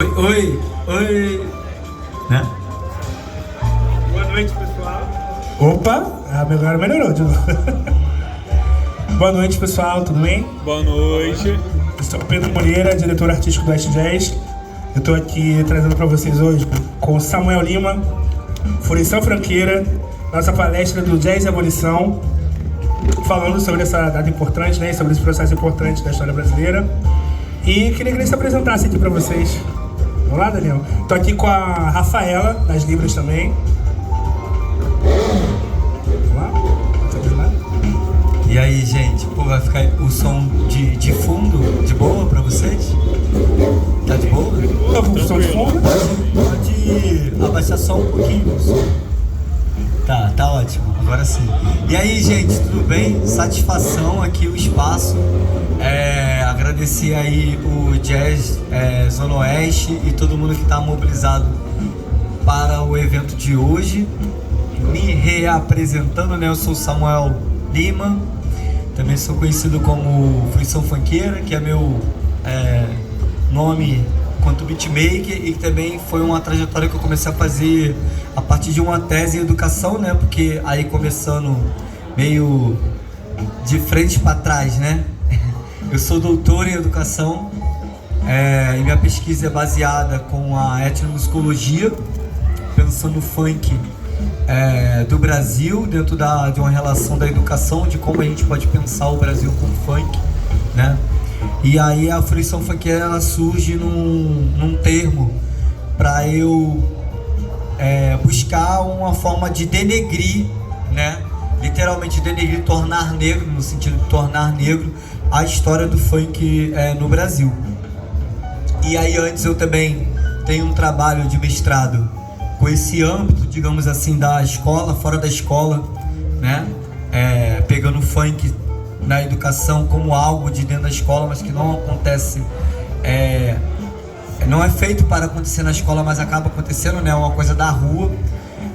Oi, oi, né? Boa noite, pessoal. Opa, agora melhorou de novo. Boa noite, pessoal, tudo bem? Boa noite. Eu sou o Pedro Moreira, diretor artístico do West Jazz. Eu estou aqui trazendo para vocês hoje com o Samuel Lima, Furição Franqueira, nossa palestra do Jazz e Abolição, falando sobre essa data importante, né, sobre esse processo importante da história brasileira. E queria que ele se apresentasse aqui para vocês. Vamos lá, Daniel? Estou aqui com a Rafaela, das Libras também. Vamos lá? E aí, gente, pô, vai ficar o som de fundo de boa pra vocês? Tá de boa? Tá com o som de fundo? Pode abaixar só um pouquinho o som. Tá ótimo, agora sim. E aí, gente, tudo bem? Satisfação aqui, o espaço. Agradecer aí o Jazz Zona Oeste e todo mundo que está mobilizado para o evento de hoje. Me reapresentando, né? Eu sou Samuel Lima, também sou conhecido como Furição Franqueira, que é meu nome quanto beatmaker, e também foi uma trajetória que eu comecei a fazer a partir de uma tese em educação, né? Porque aí começando meio de frente para trás, né? Eu sou doutor em educação e minha pesquisa é baseada com a etnomusicologia, pensando no funk do Brasil, dentro de uma relação da educação, de como a gente pode pensar o Brasil com funk, né? E aí a fruição funkeira, ela surge num termo para eu buscar uma forma de denegrir, né? Literalmente denegrir, tornar negro, no sentido de tornar negro a história do funk no Brasil. E aí antes eu também tenho um trabalho de mestrado com esse âmbito, digamos assim, da escola, fora da escola, né? Pegando o funk na educação como algo de dentro da escola, mas que não acontece, não é feito para acontecer na escola, mas acaba acontecendo, né? É uma coisa da rua.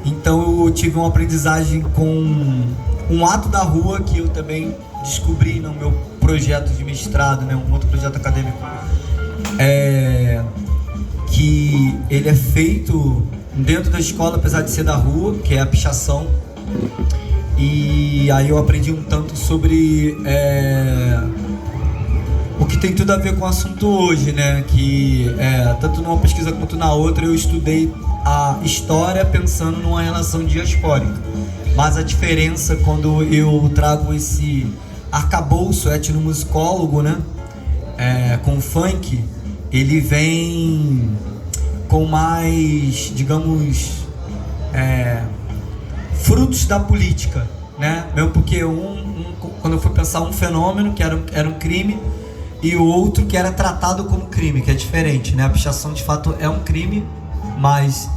Então eu tive uma aprendizagem com um ato da rua que eu também descobri no meu projeto de mestrado, né? Um outro projeto acadêmico, que ele é feito dentro da escola, apesar de ser da rua, que é a pichação. E aí eu aprendi um tanto sobre o que tem tudo a ver com o assunto hoje, né? Que tanto numa pesquisa quanto na outra eu estudei a história pensando numa relação diaspórica. Mas a diferença quando eu trago esse arcabouço etnomusicólogo, né? Com o funk, ele vem com mais, digamos, frutos da política, né? Mesmo porque quando eu fui pensar um fenômeno que era um crime e o outro que era tratado como crime, que é diferente, né? A pichação de fato é um crime, mas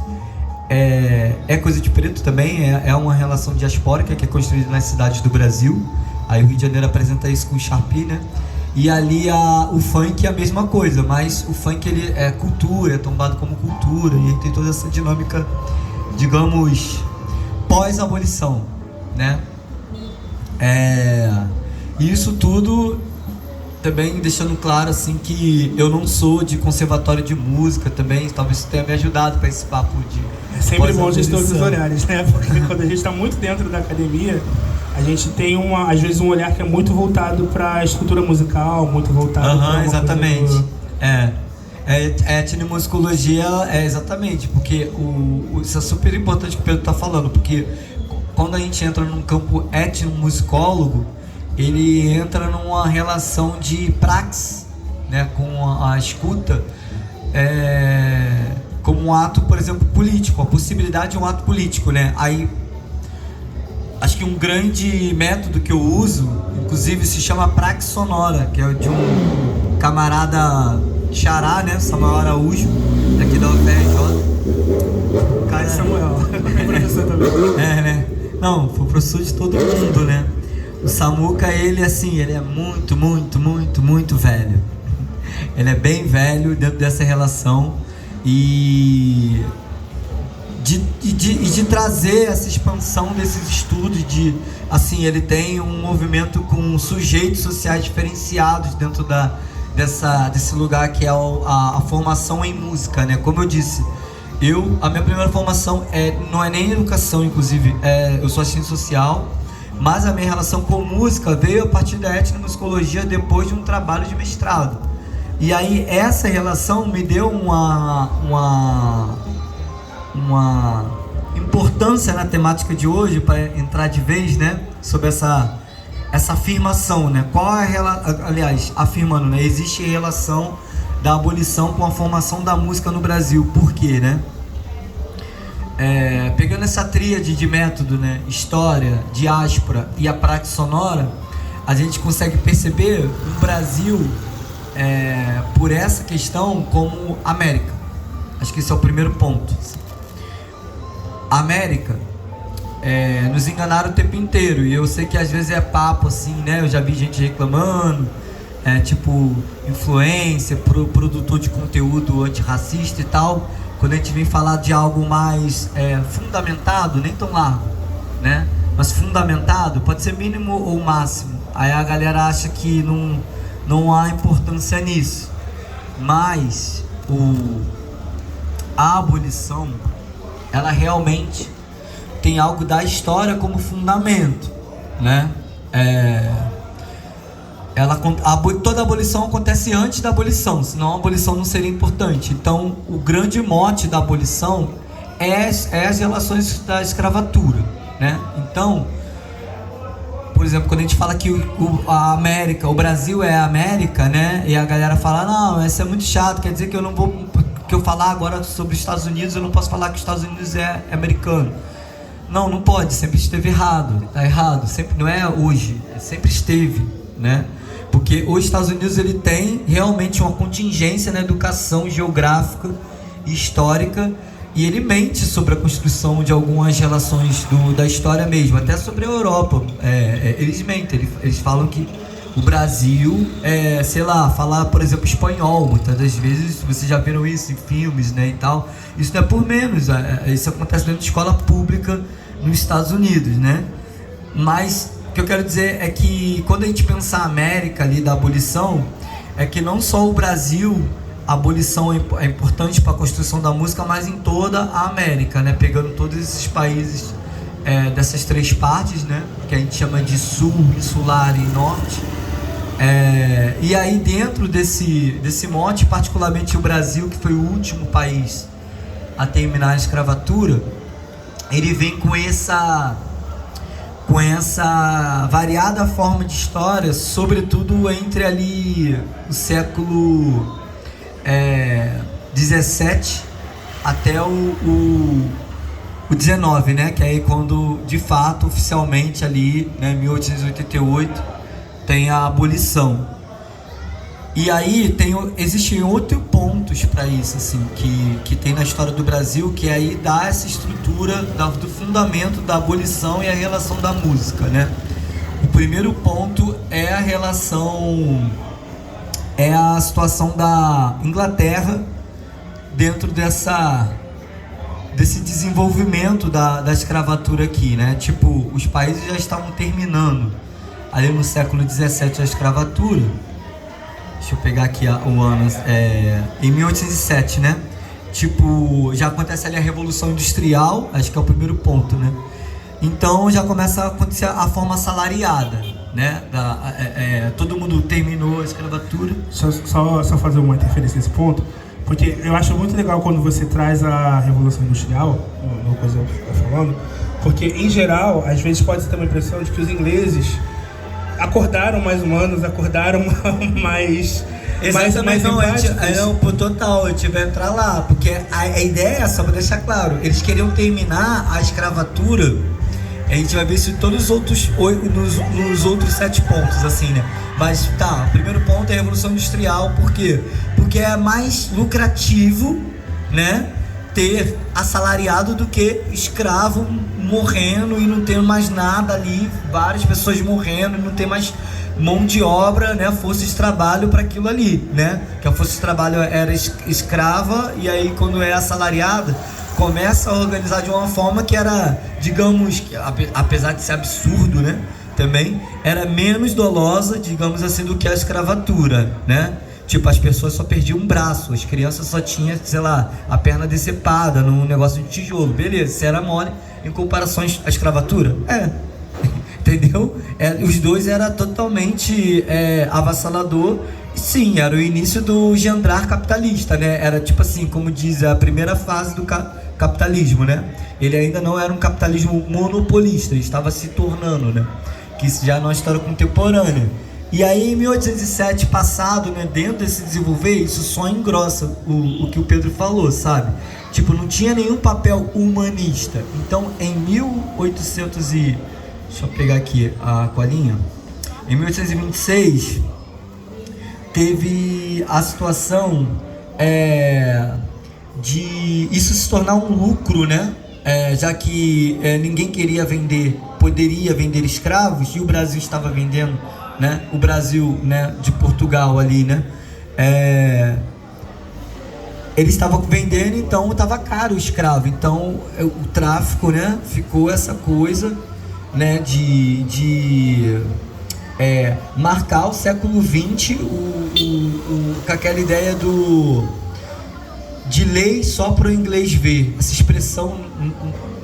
é coisa de preto também, é uma relação diaspórica que é construída nas cidades do Brasil. Aí o Rio de Janeiro apresenta isso com o Sharpie, né? E ali o funk é a mesma coisa, mas o funk ele é cultura, é tombado como cultura, e tem toda essa dinâmica, digamos, pós-abolição, né? E isso tudo também deixando claro assim que eu não sou de conservatório de música também, talvez isso tenha me ajudado para esse papo de É sempre bom a gente ter os olhares, né? Porque quando a gente está muito dentro da academia, a gente tem às vezes um olhar que é muito voltado para a estrutura musical, muito voltado para exatamente. Etnomusicologia exatamente, porque isso é super importante que o Pedro está falando, porque quando a gente entra num campo etnomusicólogo, ele entra numa relação de praxis, né, com a escuta, como um ato, por exemplo, político, a possibilidade de um ato político, né? Aí acho que um grande método que eu uso, inclusive, se chama praxis sonora, que é de um camarada xará, né, Samuel Araújo, daqui da UFRJ. Cara, Samuel, professor também. Né? Não, foi professor de todo mundo, né? O Samuca, ele é muito, muito, muito, muito velho. Ele é bem velho dentro dessa relação e de trazer essa expansão desses estudos assim, ele tem um movimento com sujeitos sociais diferenciados dentro desse lugar que é a formação em música, né? Como eu disse, a minha primeira formação não é nem educação, inclusive, eu sou assistente social, mas a minha relação com música veio a partir da etnomusicologia depois de um trabalho de mestrado. E aí essa relação me deu uma importância na temática de hoje, para entrar de vez, né, sobre essa afirmação, né? Qual é aliás, afirmando, né, existe relação da abolição com a formação da música no Brasil. Por quê, né? Pegando essa tríade de método, né, história, diáspora e a prática sonora, a gente consegue perceber o Brasil por essa questão como América. Acho que esse é o primeiro ponto. A América, nos enganaram o tempo inteiro, e eu sei que às vezes é papo assim, né? Eu já vi gente reclamando, tipo influencer, produtor de conteúdo antirracista e tal. Quando a gente vem falar de algo mais fundamentado, nem tão largo, né? Mas fundamentado, pode ser mínimo ou máximo. Aí a galera acha que não há importância nisso. Mas a abolição, ela realmente tem algo da história como fundamento, né? Toda abolição acontece antes da abolição, senão a abolição não seria importante. Então, o grande mote da abolição é as relações da escravatura, né? Então, por exemplo, quando a gente fala que a América, o Brasil é a América, né? E a galera fala, não, isso é muito chato, quer dizer que eu não vou... que eu falar agora sobre os Estados Unidos, eu não posso falar que os Estados Unidos é americano. Não pode, sempre esteve errado, tá errado, sempre, não é hoje, sempre esteve, né? Porque os Estados Unidos, ele tem realmente uma contingência na educação geográfica e histórica, e ele mente sobre a construção de algumas relações da história mesmo, até sobre a Europa. Eles mentem, eles falam que o Brasil, sei lá, falar, por exemplo, espanhol, muitas das vezes, vocês já viram isso em filmes, né, e tal. Isso não é por menos, isso acontece dentro de escola pública nos Estados Unidos, né. Mas o que eu quero dizer é que quando a gente pensa a América ali da abolição, é que não só o Brasil, a abolição é importante para a construção da música, mas em toda a América, né, pegando todos esses países dessas três partes, né, que a gente chama de Sul, Insular e Norte. E aí dentro desse mote, particularmente o Brasil, que foi o último país a terminar a escravatura, ele vem com essa variada forma de história, sobretudo entre ali o século 17 até o 19, né, que é aí quando de fato oficialmente ali, né, 1888, tem a abolição. E aí existem outros pontos para isso, assim, que tem na história do Brasil, que aí dá essa estrutura do fundamento da abolição e a relação da música, né? O primeiro ponto é a relação, a situação da Inglaterra dentro desse desenvolvimento da escravatura aqui, né? Tipo, os países já estavam terminando ali no século 17 a escravatura. Deixa eu pegar aqui o ano, em 1807, né? Tipo, já acontece ali a Revolução Industrial, acho que é o primeiro ponto, né? Então já começa a acontecer a forma assalariada, né? Todo mundo terminou a escravatura. Só fazer uma interferência nesse ponto, porque eu acho muito legal quando você traz a Revolução Industrial, uma coisa que você está falando, porque em geral, às vezes pode ter uma impressão de que os ingleses acordaram mais humanos, acordaram mais empáticos. Total, eu tive que entrar lá, porque a ideia, só para deixar claro, eles queriam terminar a escravatura. A gente vai ver isso em todos os outros, nos outros 7 pontos, assim, né? Mas tá, o primeiro ponto é a Revolução Industrial, por quê? Porque é mais lucrativo, né, ter assalariado do que escravo morrendo e não ter mais nada ali, várias pessoas morrendo e não ter mais mão de obra, né, força de trabalho para aquilo ali, né? Que a força de trabalho era escrava, e aí quando é assalariada, começa a organizar de uma forma que era, digamos, apesar de ser absurdo, né, também, era menos dolosa, digamos assim, do que a escravatura, né? Tipo, as pessoas só perdiam um braço, as crianças só tinham, sei lá, a perna decepada num negócio de tijolo. Beleza, isso era mole em comparação à escravatura? Entendeu? Os dois era totalmente avassalador. Sim, era o início do gendrar capitalista, né? Era tipo assim, como diz, a primeira fase do capitalismo, né? Ele ainda não era um capitalismo monopolista, ele estava se tornando, né? Que isso já é uma história contemporânea. E aí em 1807 passado, né, dentro desse desenvolver, isso só engrossa o que o Pedro falou, sabe? Tipo, não tinha nenhum papel humanista. Então em 1800 e... deixa eu pegar aqui a colinha. Em 1826 teve a situação de isso se tornar um lucro, né? Já que ninguém poderia vender escravos, e o Brasil estava vendendo, né? O Brasil, né, de Portugal ali, né? Eles estavam vendendo, então estava caro o escravo. Então o tráfico, né, ficou essa coisa, né, de marcar o século XX com aquela ideia de lei só para o inglês ver. Essa expressão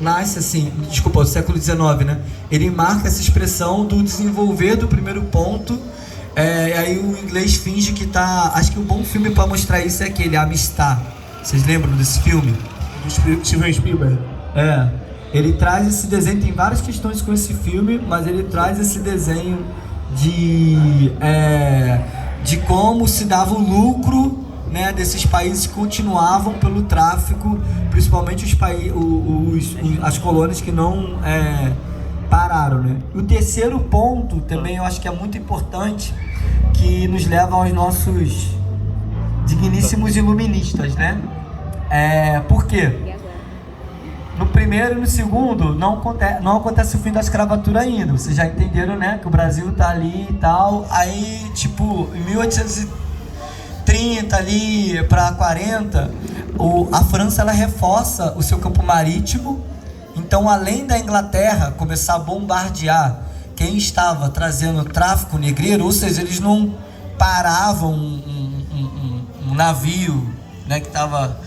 nasce assim, desculpa, o século XIX, né? Ele marca essa expressão do desenvolver do primeiro ponto, e aí o inglês finge que tá... Acho que um bom filme para mostrar isso é aquele Amistad. Vocês lembram desse filme? Steven Spielberg. Ele traz esse desenho, tem várias questões com esse filme, mas ele traz esse desenho de como se dava o lucro, né, desses países que continuavam pelo tráfico, principalmente as colônias que não pararam, né? O terceiro ponto também eu acho que é muito importante, que nos leva aos nossos digníssimos iluministas, né? Por quê? No primeiro e no segundo não acontece o fim da escravatura ainda. Vocês já entenderam, né? Que o Brasil tá ali e tal. Aí, tipo, em 1830 ali para 40, a França ela reforça o seu campo marítimo. Então, além da Inglaterra começar a bombardear quem estava trazendo tráfico negreiro, ou seja, eles não paravam um navio, né, que estava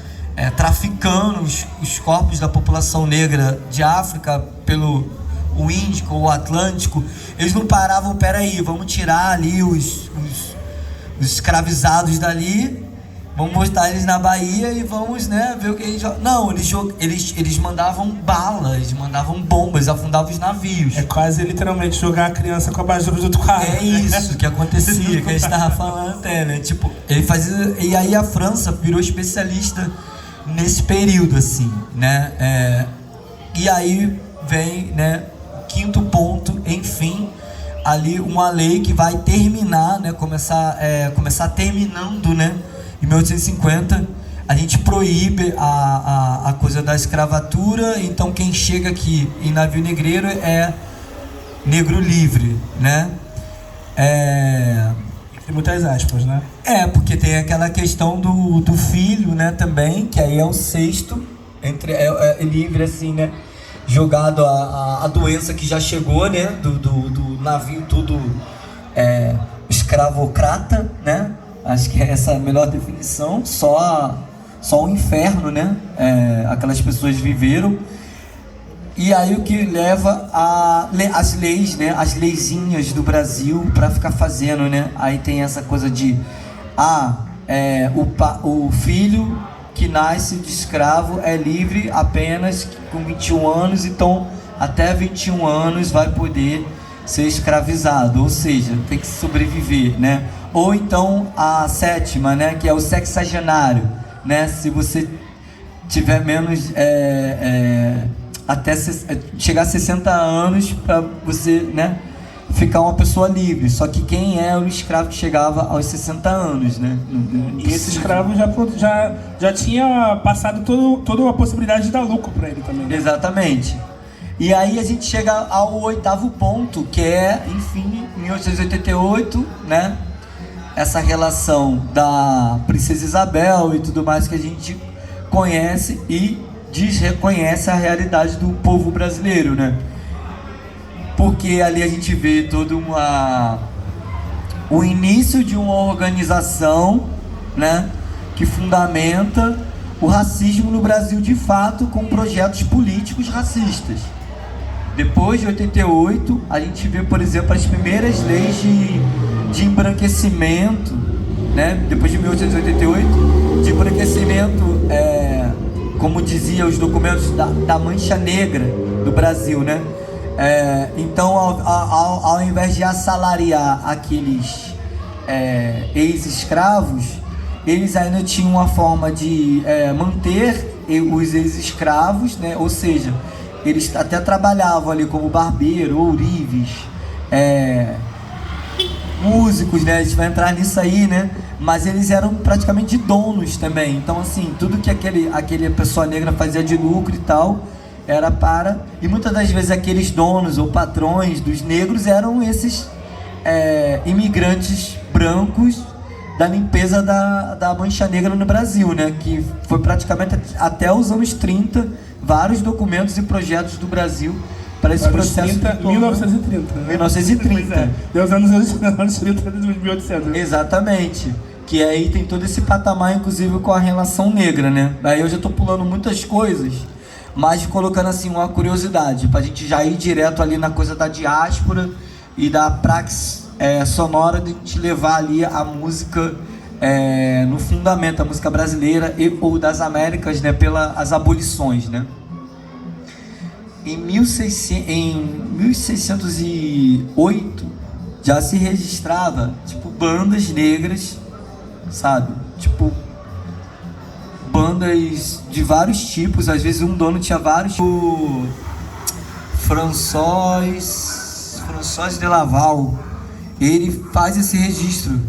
traficando os corpos da população negra de África pelo o Índico ou o Atlântico. Eles não paravam, peraí, vamos tirar ali os escravizados dali, vamos botar eles na Bahia e vamos, né, ver o que eles... Não, eles mandavam balas, mandavam bombas, afundavam os navios. É quase literalmente jogar a criança com a abajur junto com a água. É isso que acontecia, que a gente estava falando até, né? Tipo, ele fazia... E aí a França virou especialista nesse período, assim, né? E aí vem, né, quinto ponto, enfim, ali uma lei que vai terminar, né, começar terminando, né, em 1850, a gente proíbe a coisa da escravatura. Então quem chega aqui em navio negreiro é negro livre, né? Tem muitas aspas, né? Porque tem aquela questão do filho, né, também, que aí é o sexto, livre, assim, né, jogado a doença que já chegou, né, do navio tudo escravocrata, né? Acho que essa é a melhor definição. Só o inferno, né? Aquelas pessoas viveram. E aí o que leva as leis, né? As leizinhas do Brasil para ficar fazendo, né? Aí tem essa coisa de o filho que nasce de escravo é livre apenas com 21 anos, então até 21 anos vai poder ser escravizado, ou seja, tem que sobreviver, né? Ou então a sétima, né, que é o sexagenário, né? Se você tiver menos até chegar a 60 anos para você, né, ficar uma pessoa livre. Só que quem é o escravo que chegava aos 60 anos, né? E esse escravo já tinha passado toda a possibilidade de dar lucro para ele também, né? Exatamente. E aí a gente chega ao oitavo ponto, que é, enfim, 1888, né? Essa relação da Princesa Isabel e tudo mais que a gente conhece e desreconhece a realidade do povo brasileiro, né? Porque ali a gente vê toda o início de uma organização, né, que fundamenta o racismo no Brasil de fato, com projetos políticos racistas. Depois de 88, a gente vê, por exemplo, as primeiras leis de embranquecimento, né? Depois de 1888, de embranquecimento, como dizia os documentos da Mancha Negra do Brasil, né? Então, ao invés de assalariar aqueles ex-escravos, eles ainda tinham uma forma de manter os ex-escravos, né? Ou seja, eles até trabalhavam ali como barbeiro, ourives, músicos, né? A gente vai entrar nisso aí, né? Mas eles eram praticamente donos também. Então, assim, tudo que aquele pessoa negra fazia de lucro e tal, era para... E muitas das vezes aqueles donos ou patrões dos negros eram esses imigrantes brancos da limpeza da Mancha Negra no Brasil, né? Que foi praticamente até os anos 30, vários documentos e projetos do Brasil para esse processo. 1930. Né? 1930. Deu os anos 30 de 1800. Exatamente. Que aí tem todo esse patamar, inclusive com a relação negra, né? Daí eu já tô pulando muitas coisas, mas colocando assim uma curiosidade, pra gente já ir direto ali na coisa da diáspora e da praxis sonora de te levar ali a música no fundamento, a música brasileira ou das Américas, né, pelas abolições, né? Em 1608 já se registrava tipo bandas negras, sabe? Tipo bandas de vários tipos, às vezes um dono tinha vários. O François de Laval, ele faz esse registro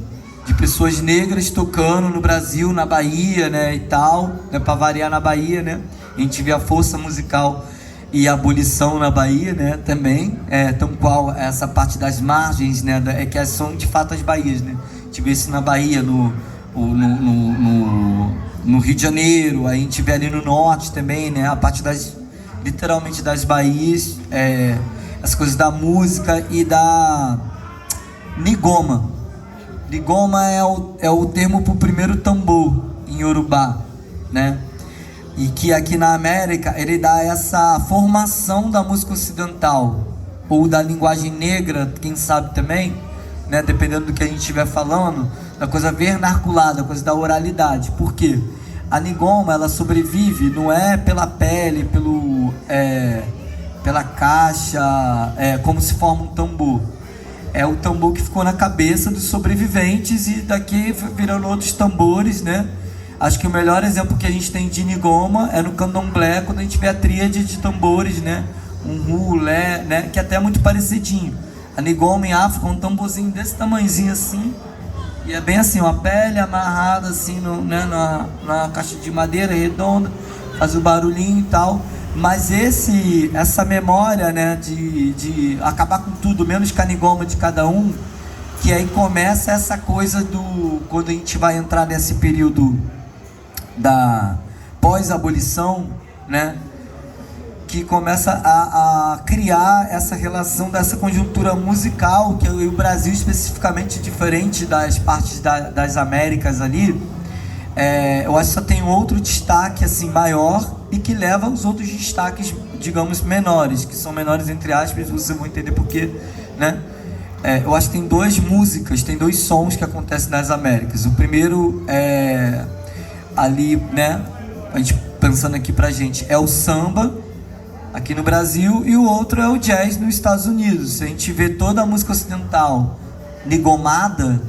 de pessoas negras tocando no Brasil, na Bahia, né, e tal, né, para variar na Bahia, né, a gente vê a força musical e a abolição na Bahia, né, também, tão qual essa parte das margens, né, que são de fato as Bahias, né, a gente vê isso na Bahia, no Rio de Janeiro, a gente vê ali no norte também, né, a parte literalmente das Bahias, as coisas da música e da Nigoma. Nigoma é o termo para o primeiro tambor em Yorubá, né? E que aqui na América ele dá essa formação da música ocidental ou da linguagem negra, quem sabe também, né? Dependendo do que a gente estiver falando, da coisa vernaculada, da coisa da oralidade. Por quê? A Nigoma, ela sobrevive, não é pela pele, pela caixa, como se forma um tambor. É o tambor que ficou na cabeça dos sobreviventes e daqui virando outros tambores, né? Acho que o melhor exemplo que a gente tem de Nigoma é no candomblé, quando a gente vê a tríade de tambores, né? Um hulé, né? Que até é muito parecidinho. A Nigoma em África é um tamborzinho desse tamanhozinho assim, e é bem assim, uma pele amarrada assim na caixa de madeira redonda, faz o barulhinho e tal. Mas essa memória, né, de acabar com tudo, menos com a Nigoma de cada um, que aí começa essa coisa quando a gente vai entrar nesse período da pós-abolição, né, que começa a criar essa relação dessa conjuntura musical, que o Brasil especificamente diferente das partes das Américas ali, eu acho que só tem outro destaque assim maior e que leva os outros destaques, digamos, menores, que são menores entre aspas, vocês vão entender porquê, né? Eu acho que tem duas músicas, tem dois sons que acontecem nas Américas. O primeiro é ali, né, a gente pensando aqui pra gente, é o samba aqui no Brasil, e o outro é o jazz nos Estados Unidos. A gente vê toda a música ocidental nigomada,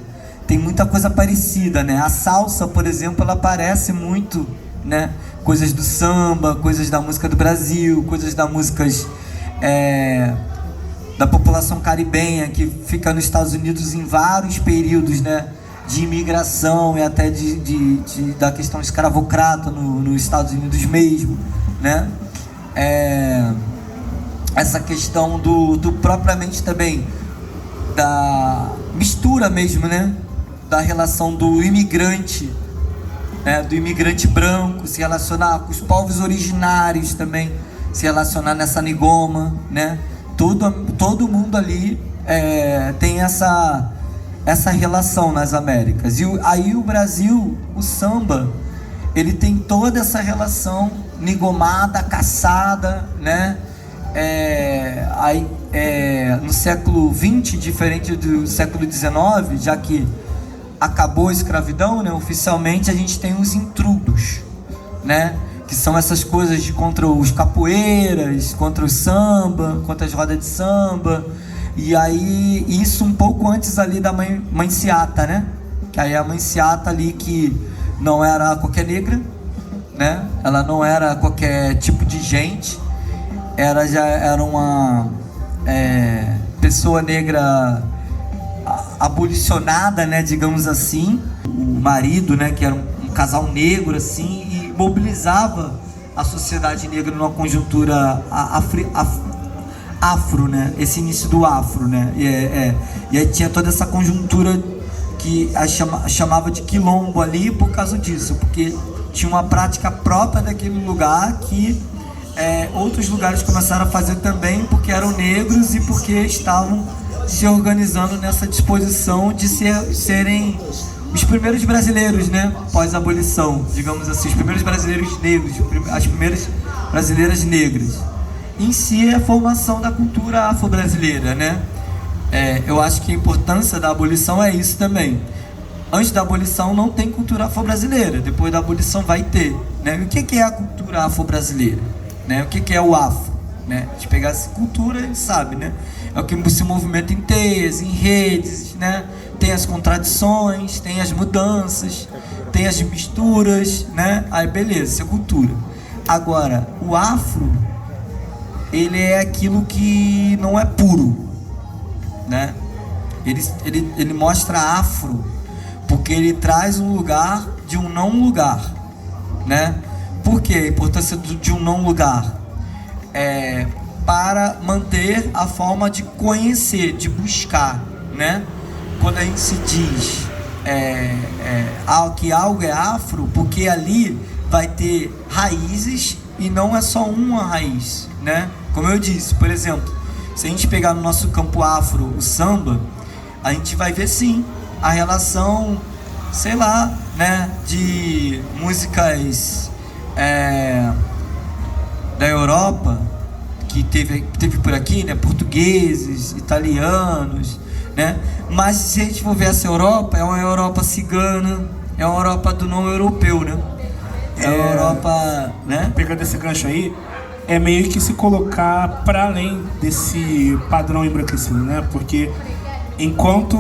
tem muita coisa parecida, né? A salsa, por exemplo, ela parece muito, né, coisas do samba, coisas da música do Brasil, coisas da músicas da população caribenha que fica nos Estados Unidos em vários períodos, né, de imigração e até da questão escravocrata nos Estados Unidos mesmo, né? Essa questão do propriamente também da mistura mesmo, né, da relação do imigrante, né, do imigrante branco, se relacionar com os povos originários também, se relacionar nessa Nigoma, né? Todo mundo ali tem essa essa relação nas Américas. E aí o Brasil, o samba, ele tem toda essa relação nigomada, caçada, né? No século XX, diferente do século XIX, já que acabou a escravidão, né? Oficialmente a gente tem os intrudos, né? Que são essas coisas contra os capoeiras, contra o samba, contra as rodas de samba. E aí, isso um pouco antes ali da mãe Seata, né? Que aí a mãe Seata ali, que não era qualquer negra, né? Ela não era qualquer tipo de gente. Já era uma pessoa negra abolicionada, né? Digamos assim. O marido, né? Que era um casal negro, assim, e mobilizava a sociedade negra numa conjuntura afro, né? Esse início do afro, né? E aí tinha toda essa conjuntura que chamava de quilombo ali por causa disso, porque tinha uma prática própria daquele lugar que outros lugares começaram a fazer também, porque eram negros e porque estavam se organizando nessa disposição de serem os primeiros brasileiros, né? Pós-abolição, digamos assim, os primeiros brasileiros negros, as primeiras brasileiras negras. Em si é a formação da cultura afro-brasileira, né? Eu acho que a importância da abolição é isso também. Antes da abolição não tem cultura afro-brasileira, depois da abolição vai ter, né? E o que é a cultura afro-brasileira? Né? O que é o afro? Né? A gente pegar essa cultura, a gente sabe, né? É o que se movimenta em teias, em redes, né? Tem as contradições, tem as mudanças, tem as misturas, né? Aí beleza, isso é cultura. Agora, o afro, ele é aquilo que não é puro, né? Ele mostra afro porque ele traz um lugar de um não lugar, né? Por que a importância de um não lugar? Para manter a forma de conhecer, de buscar, né? Quando a gente se diz que algo é afro, porque ali vai ter raízes e não é só uma raiz, né? Como eu disse, por exemplo, se a gente pegar no nosso campo afro o samba, a gente vai ver sim a relação, sei lá, né, de músicas da Europa que teve por aqui, né, portugueses, italianos, né? Mas se a gente for ver essa Europa, é uma Europa cigana, é uma Europa do não europeu, né? É uma Europa, né? Pegando esse gancho aí, é meio que se colocar para além desse padrão embranquecido, né? Porque enquanto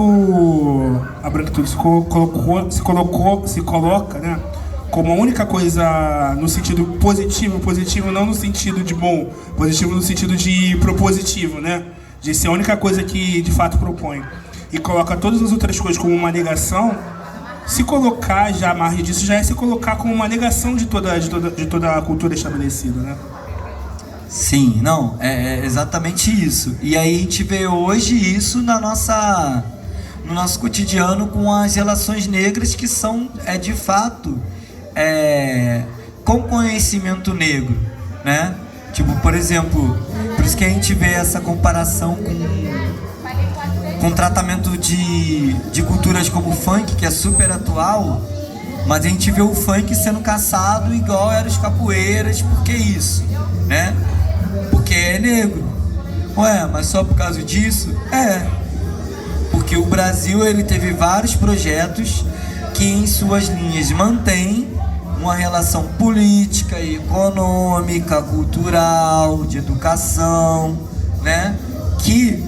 a branquitude se coloca, né, como a única coisa no sentido positivo não no sentido de bom, positivo no sentido de propositivo, né? De ser a única coisa que de fato propõe, e coloca todas as outras coisas como uma negação. Se colocar já à margem disso já é se colocar como uma negação de toda a cultura estabelecida, né? Sim, não, é exatamente isso. E aí a gente vê hoje isso no nosso cotidiano com as relações negras, que são, de fato, com conhecimento negro, né? Tipo, por exemplo, por isso que a gente vê essa comparação com tratamento de culturas como o funk, que é super atual, mas a gente vê o funk sendo caçado igual eram os capoeiras. Por que isso? Né? Porque é negro. Ué, mas só por causa disso? Porque o Brasil, ele teve vários projetos que em suas linhas mantêm uma relação política, econômica, cultural, de educação, né? Que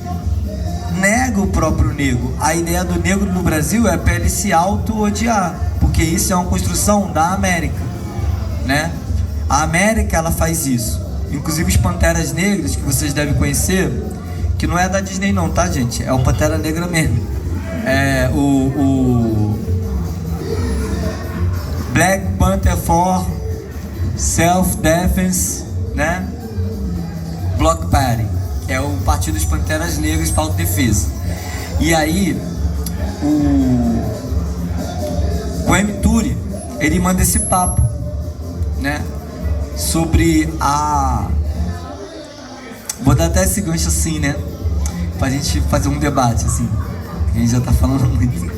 nega o próprio negro. A ideia do negro no Brasil é para ele se auto-odiar, porque isso é uma construção da América, né? A América, ela faz isso. Inclusive os Panteras Negras, que vocês devem conhecer, que não é da Disney não, tá, gente? É o Pantera Negra mesmo. O Black Panther for Self-Defense, né? Block Party, que é o Partido dos Panteras Negras para autodefesa. E aí, o M-Turi, ele manda esse papo, né? Sobre vou dar até esse gancho assim, né? Pra gente fazer um debate, assim. a gente já tá falando muito.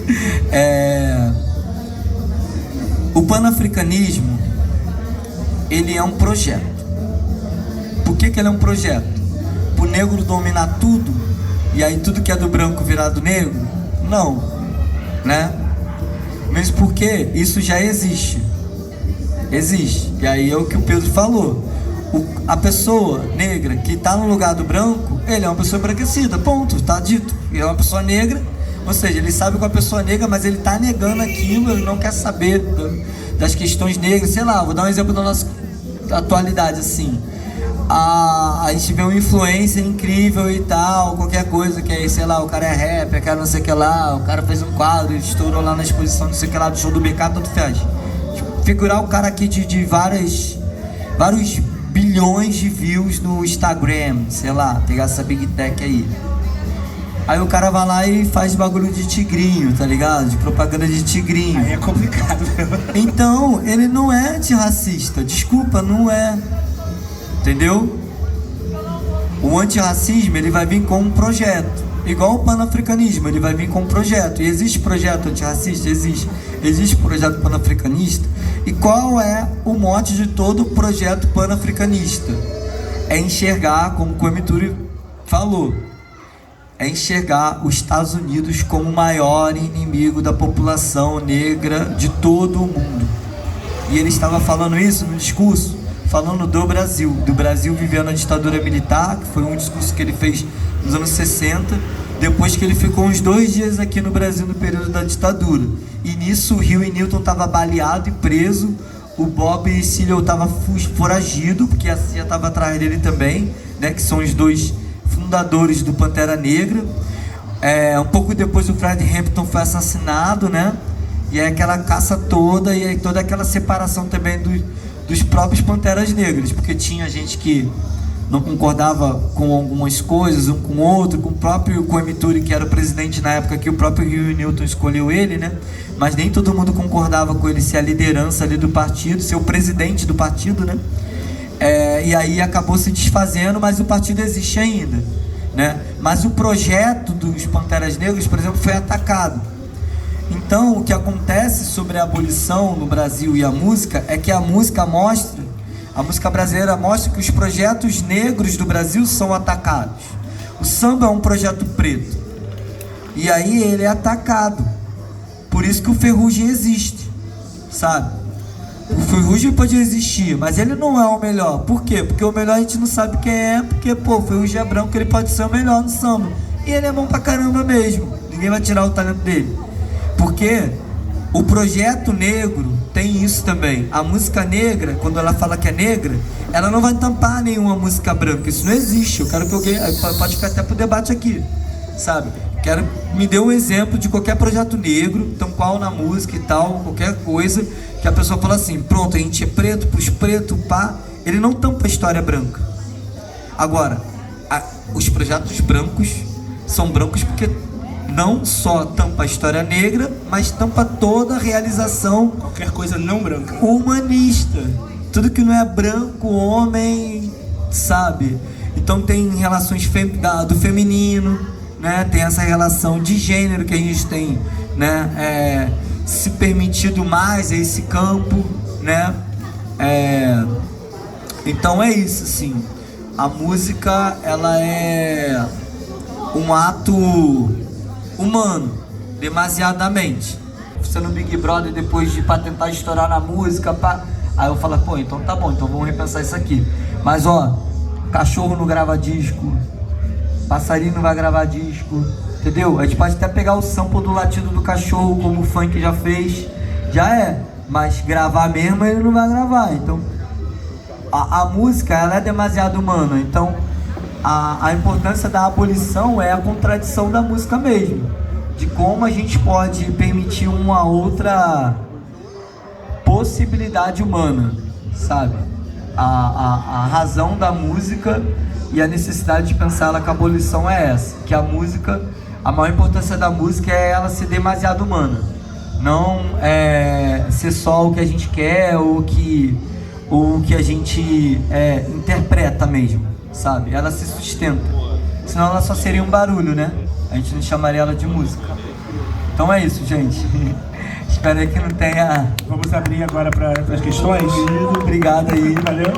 O panafricanismo, ele é um projeto. Por que ele é um projeto? Pro negro dominar tudo, e aí tudo que é do branco virar do negro? Não, né? Mesmo porque isso já existe. Existe. E aí é o que o Pedro falou. A pessoa negra que tá no lugar do branco, ele é uma pessoa embranquecida, ponto, tá dito. Ele é uma pessoa negra, ou seja, ele sabe que é uma pessoa negra, mas ele tá negando aquilo, ele não quer saber das questões negras. Sei lá, vou dar um exemplo da nossa atualidade, assim. A gente vê um influencer incrível e tal, qualquer coisa, que aí, sei lá, o cara é rapper, o cara não sei o que lá, o cara fez um quadro, estourou lá na exposição, não sei o que lá, do show do BK, tanto faz. Tipo, figurar o cara aqui de vários bilhões de views no Instagram, sei lá, pegar essa Big Tech aí. Aí o cara vai lá e faz bagulho de tigrinho, tá ligado? De propaganda de tigrinho. Aí é complicado. Então, ele não é antirracista, desculpa, não é. Entendeu? O antirracismo, ele vai vir com um projeto. Igual o panafricanismo, ele vai vir com um projeto. E existe projeto antirracista? Existe. Existe projeto panafricanista? E qual é o mote de todo projeto panafricanista? É enxergar, como o Kwame falou, é enxergar os Estados Unidos como o maior inimigo da população negra de todo o mundo. E ele estava falando isso no discurso, falando do Brasil vivendo a ditadura militar, que foi um discurso que ele fez nos anos 60, depois que ele ficou uns 2 dias aqui no Brasil no período da ditadura. E nisso o Huey Newton estava baleado e preso, o Bob Seale estava foragido, porque a CIA estava atrás dele também, né, que são os 2 fundadores do Pantera Negra. Um pouco depois o Fred Hampton foi assassinado, né, e aí aquela caça toda, e aí toda aquela separação também dos próprios Panteras Negras, porque tinha gente que não concordava com algumas coisas, um com o outro, com o próprio Kwame Ture, que era o presidente na época que o próprio Huey Newton escolheu ele, né? Mas nem todo mundo concordava com ele ser a liderança ali do partido, ser o presidente do partido, né? E aí acabou se desfazendo, mas o partido existe ainda, né? Mas o projeto dos Panteras Negras, por exemplo, foi atacado. Então, o que acontece sobre a abolição no Brasil e a música é que a música brasileira mostra que os projetos negros do Brasil são atacados. O samba é um projeto preto, e aí ele é atacado. Por isso que o Ferrugem existe, sabe? O Ferrugem pode existir, mas ele não é o melhor. Por quê? Porque o melhor a gente não sabe quem é, porque, pô, o Ferrugem é branco, ele pode ser o melhor no samba. E ele é bom pra caramba mesmo, ninguém vai tirar o talento dele. Porque o projeto negro tem isso também. A música negra, quando ela fala que é negra, ela não vai tampar nenhuma música branca. Isso não existe. Eu quero que alguém... Pode ficar até pro debate aqui, sabe? Me dê um exemplo de qualquer projeto negro, tão qual na música e tal, qualquer coisa, que a pessoa fala assim, pronto, a gente é preto, pros pretos, pá. Ele não tampa a história branca. Agora, os projetos brancos são brancos porque não só tampa a história negra, mas tampa toda a realização, qualquer coisa não branca, humanista. Tudo que não é branco, homem, sabe? Então tem relações do feminino, né? Tem essa relação de gênero que a gente tem, né? Se permitido mais esse campo, né? Então é isso, assim. A música, ela é um ato humano, demasiadamente. Você no Big Brother, depois pra tentar estourar na música, aí eu falo, pô, então tá bom, então vamos repensar isso aqui. Mas ó, cachorro não grava disco, passarinho não vai gravar disco, entendeu? A gente pode até pegar o sample do latido do cachorro, como o funk já fez, mas gravar mesmo ele não vai gravar. Então a música, ela é demasiado humana. Então a importância da abolição é a contradição da música mesmo, de como a gente pode permitir uma outra possibilidade humana, sabe? A razão da música e a necessidade de pensá-la com a abolição é essa, que a música, a maior importância da música é ela ser demasiado humana, não ser só o que a gente quer ou o que a gente interpreta mesmo, sabe? Ela se sustenta, senão ela só seria um barulho, né? a gente não chamaria ela de música. Então é isso, gente. Espero aí que não tenha... Vamos abrir agora para as questões. Obrigado aí. Valeu.